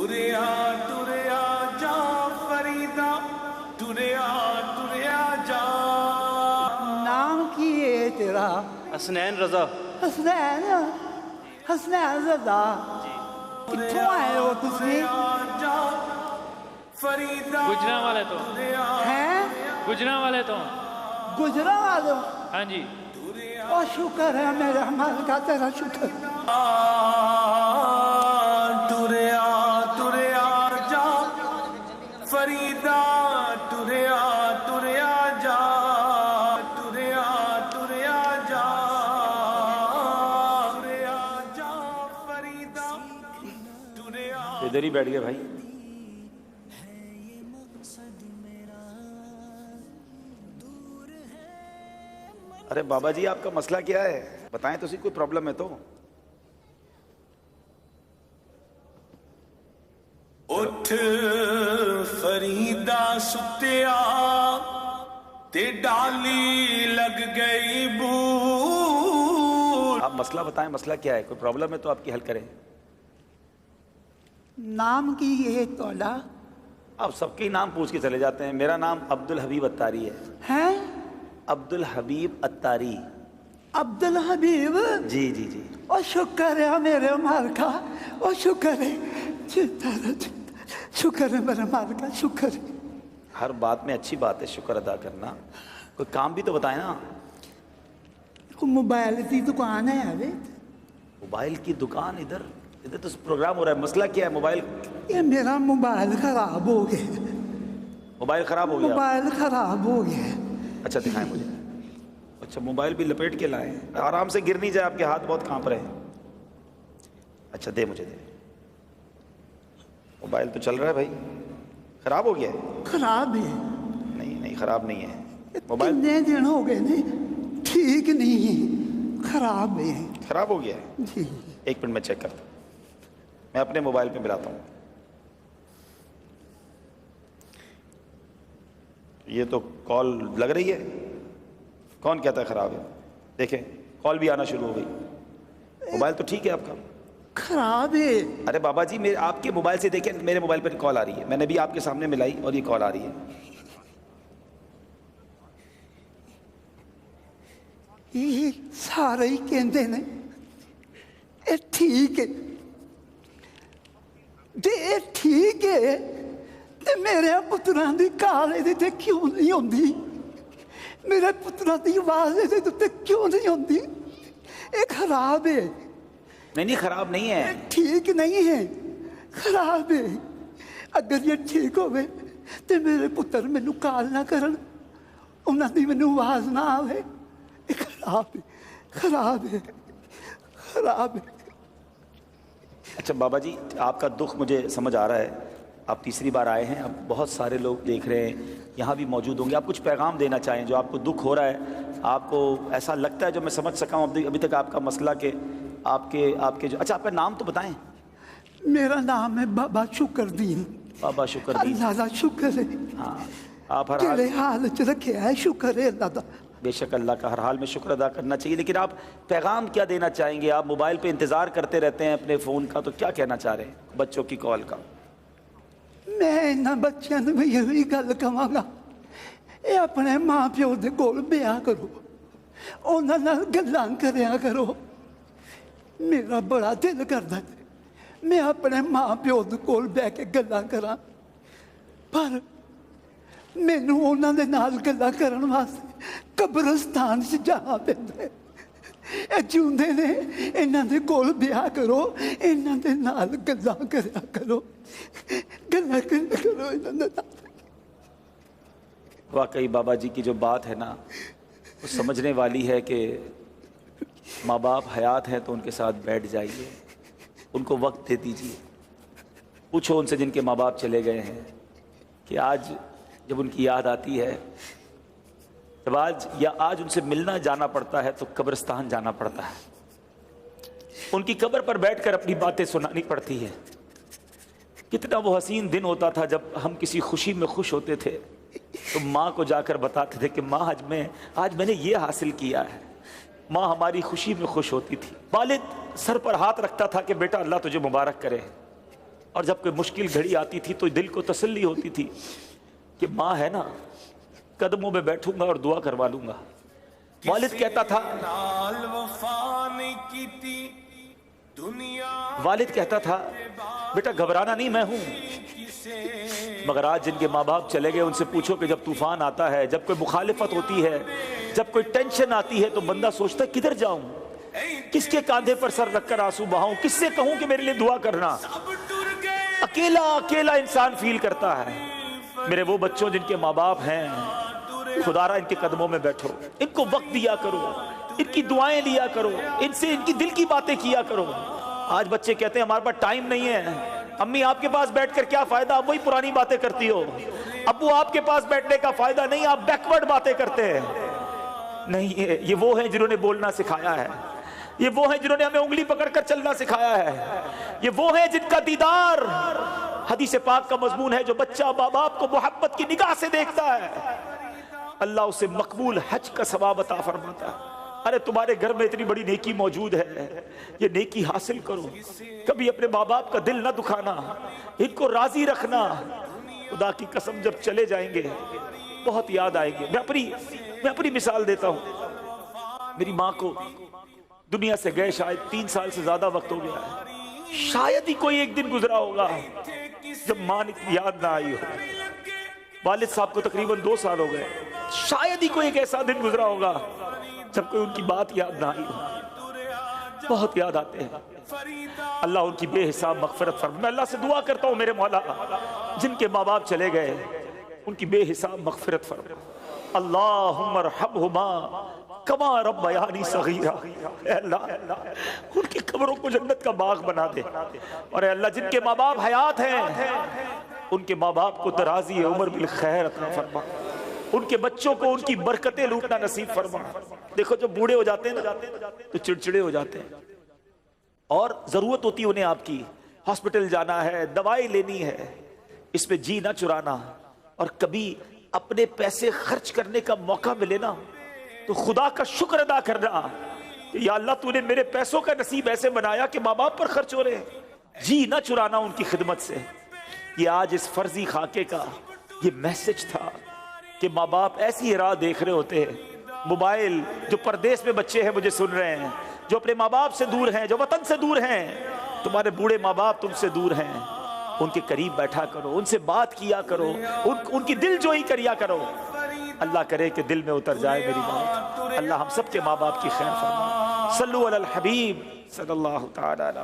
टुरिया टुरिया जा फरीदा, टुरिया टुरिया जा। नाम की है तेरा? हसनैन रजा। हसनैन, हसनैन रजा। कित्थों आए हो तुसी? गुजरा वाले तो हैं? गुजरा वाले तो गुजरा वाले हो? हाँ जी। और शुक्र है मेरे हमारे का, तेरा शुक्र। टुरिया टुरिया जा फरीदा, टुरिया टुरिया जा, टुरिया टुरिया जा, टुरिया जा फरीदा, टुरिया। इधर ही बैठ गए भाई। अरे बाबा जी आपका मसला क्या है, बताएं तो सही, कोई प्रॉब्लम है तो? उठ फरीदा सुतिया ते डाली लग गई बूट। आप मसला बताएं, मसला क्या है, कोई प्रॉब्लम है तो आपकी हल करें। नाम की है तोड़ा? आप सबके नाम पूछ के चले जाते हैं। मेरा नाम अब्दुल हबीब अत्तारी है। हैं? अब्दुल हबीब अत्तारी। अब्दुल हबीब? जी जी जी। और शुक्र है मेरे माल का, और शुक्र है, शुक्र है मेरे माल का, शुक्र है। हर बात में अच्छी बात है शुक्र अदा करना, कोई काम भी तो बताए ना। मोबाइल की दुकान है अभी? मोबाइल की दुकान? इधर इधर तो प्रोग्राम हो रहा है। मसला क्या है? मोबाइल? ये मेरा मोबाइल खराब हो गया। मोबाइल खराब हो गया? मोबाइल खराब हो गया। अच्छा दिखाएं मुझे। अच्छा मोबाइल भी लपेट के लाए, आराम से गिर नहीं जाए, आपके हाथ बहुत कांप रहे हैं। अच्छा दे मुझे, दे। मोबाइल तो चल रहा है भाई, खराब हो गया है? खराब है? नहीं नहीं खराब नहीं है मोबाइल। कितने दिन हो गए ने, ठीक नहीं है, खराब है। खराब हो गया है? जी। एक मिनट में चेक करता हूँ, मैं अपने मोबाइल पे मिलाता हूँ। ये तो कॉल लग रही है, कौन कहता है खराब है? देखें कॉल भी आना शुरू हो गई। मोबाइल तो ठीक है आपका? खराब है। अरे बाबा जी मेरे आपके मोबाइल से देखें, मेरे मोबाइल पर कॉल आ रही है, मैंने भी आपके सामने मिलाई और ये कॉल आ रही है। ये सारे ही कहते ने ये ठीक है, ये ठीक है, ते मेरे पुत्रा की काल ये क्यों नहीं आती? मेरे पुत्रा की आवाज ये क्यों नहीं आती? ये खराब है। नहीं नहीं खराब नहीं है। ठीक नहीं है, खराब है। अगर ये ठीक होवे ते मेरे पुत्र मैनू काल ना करन, उन्हां दी मैनू आवाज ना आवे। ये खराब है, खराब है, खराब है। अच्छा बाबा जी आपका दुख मुझे समझ आ रहा है, आप तीसरी बार आए हैं, अब बहुत सारे लोग देख रहे हैं, यहाँ भी मौजूद होंगे। आप कुछ पैगाम देना चाहें जो आपको दुख हो रहा है, आपको ऐसा लगता है जो मैं समझ सका हूँ अभी तक आपका मसला के आपके जो। अच्छा आपका नाम तो बताएं। मेरा नाम है बाबा शुक्रदीन। बाबा शुक्रदीन। अल्लाह दा शुक्र है। हाँ आप हर किहड़े हाल च रखे है, शुक्र है अल्लाह दा। बेशक अल्लाह का हर हाल में शुक्र अदा करना चाहिए, लेकिन आप पैगाम क्या देना चाहेंगे? आप मोबाइल पे इंतज़ार करते रहते हैं अपने फ़ोन का, तो क्या कहना चाह रहे हैं बच्चों की कॉल का? मैं इन्हां बच्चों नूं भी यही गल कहांगा, ये अपने माँ प्यो दे कोल ब्याह करो, उन्हां नाल गल्लां करिया करो। मेरा बड़ा दिल करदा है मैं अपने माँ प्यो दे कोल बैठ के गल्लां करां, पर मैनू उन्हां दे नाल गल्लां करन वास्ते कब्रिस्तान च जाना पैंदा है। ਇਹ ਜਿਉਂਦੇ ਨੇ, ਇਹਨਾਂ ਦੇ ਕੋਲ ਵਿਆਹ ਕਰੋ, ਇਹਨਾਂ ਦੇ ਨਾਲ ਗੱਲਾਂ ਕਰਿਆ ਕਰੋ, ਗੱਲਾਂ ਕਰਿਆ ਕਰੋ ਇਹਨਾਂ ਦੇ ਨਾਲ। वाकई बाबा जी की जो बात है ना वो समझने वाली है कि माँ बाप हयात हैं तो उनके साथ बैठ जाइए, उनको वक्त दे दीजिए। पूछो उनसे जिनके माँ बाप चले गए हैं कि आज जब उनकी याद आती है, जब आज उनसे मिलना जाना पड़ता है तो कब्रिस्तान जाना पड़ता है, उनकी कब्र पर बैठकर अपनी बातें सुनानी पड़ती है। कितना वो हसीन दिन होता था जब हम किसी खुशी में खुश होते थे तो माँ को जाकर बताते थे कि माँ आज मैंने ये हासिल किया है। माँ हमारी खुशी में खुश होती थी। वालिद सर पर हाथ रखता था कि बेटा अल्लाह तुझे मुबारक करे। اور جب کوئی مشکل گھڑی آتی تھی تو دل کو تسلی ہوتی تھی کہ ماں ہے نا، قدموں میں بیٹھوں گا اور دعا کروا لوں گا۔ والد کہتا تھا، نال وفا نہیں کیتی دنیا والد کہتا تھا بیٹا گھبرانا نہیں، میں ہوں۔ مگر آج جن کے ماں باپ چلے گئے ان سے پوچھو کہ جب طوفان آتا ہے، جب کوئی مخالفت ہوتی ہے، جب کوئی ٹینشن آتی ہے تو بندہ سوچتا ہے کدھر جاؤں، کس کے کاندھے پر سر رکھ کر آنسو بہاؤں، کس سے کہوں کہ میرے لیے دعا کرنا۔ سب ٹر گئے اکیلا اکیلا انسان فیل کرتا ہے۔ میرے وہ بچوں جن کے ماں باپ ہیں، خدا را ان کے قدموں میں بیٹھو، ان کو وقت دیا کرو، ان کی دعائیں لیا کرو، ان سے ان کی دل کی باتیں کیا کرو۔ آج بچے کہتے ہیں ہمارے پاس ٹائم نہیں ہے، امی آپ کے پاس بیٹھ کر کیا فائدہ، آپ وہی پرانی باتیں کرتی ہو، ابو آپ کے پاس بیٹھنے کا فائدہ نہیں، آپ بیکورڈ باتیں کرتے ہیں۔ نہیں، یہ وہ ہیں جنہوں نے بولنا سکھایا ہے، یہ وہ ہیں جنہوں نے ہمیں انگلی پکڑ کر چلنا سکھایا ہے، یہ وہ ہیں جن کا دیدار حدیث پاک کا مضمون ہے۔ جو بچہ ماں باپ کو محبت کی نگاہ سے دیکھتا ہے، اللہ اسے مقبول حج کا ثواب عطا فرماتا ہے۔ ارے تمہارے گھر میں اتنی بڑی نیکی موجود ہے، یہ نیکی حاصل کرو، کبھی اپنے ماں باپ کا دل نہ دکھانا، ان کو راضی رکھنا۔ خدا کی قسم جب چلے جائیں گے بہت یاد آئیں گے۔ میں اپنی مثال دیتا ہوں، میری ماں کو دنیا سے گئے شاید 3 سال سے زیادہ وقت ہو گیا ہے، شاید ہی کوئی ایک دن گزرا ہوگا جب ماں کی یاد نہ آئی ہو۔ والد صاحب کو تقریباً 2 سال ہو گئے، شاید ہی کوئی ایک ایسا دن گزرا ہوگا جب کوئی ان کی بات یاد نہ آئی ہو۔ بہت یاد آتے ہیں۔ اللہ ان کی بے حساب مغفرت فرمائے۔ میں اللہ سے دعا کرتا ہوں میرے مولا جن کے ماں باپ چلے گئے ان کی بے حساب مغفرت فرمائے۔ اللہم ارحمہما کما ربیانی صغیرا۔ اے اللہ ان کی قبروں کو جنت کا باغ بنا دے، اور اے اللہ جن کے ماں باپ حیات ہیں ان کے ماں باپ کو درازی عمر بالخیر عطا فرما، ان کے بچوں کو ان کی برکتیں لوٹنا نصیب فرما۔ دیکھو جب بوڑھے ہو جاتے ہیں نا تو چڑچڑے ہو جاتے ہیں، اور ضرورت ہوتی ہے انہیں آپ کی، ہاسپٹل جانا ہے، دوائی لینی ہے، اس میں جی نہ چرانا، اور کبھی اپنے پیسے خرچ کرنے کا موقع ملے نا تو خدا کا شکر ادا کرنا کہ یا اللہ تو نے میرے پیسوں کا نصیب ایسے بنایا کہ ماں باپ پر خرچ ہو رہے ہیں، جی نہ چرانا ان کی خدمت سے۔ یہ آج اس فرضی خاکے کا یہ میسج تھا کہ ماں باپ ایسی راہ دیکھ رہے ہوتے ہیں۔ موبائل، جو پردیس میں بچے ہیں مجھے سن رہے ہیں، جو اپنے ماں باپ سے دور ہیں، جو وطن سے دور ہیں، تمہارے بوڑھے ماں باپ تم سے دور ہیں، ان کے قریب بیٹھا کرو، ان سے بات کیا کرو، ان کی دل جوئی کریا کرو۔ اللہ کرے کہ دل میں اتر جائے میری بات۔ اللہ ہم سب کے ماں باپ کی خیر فرمائے۔ صلو علی الحبیب صلی اللہ تعالی علیہ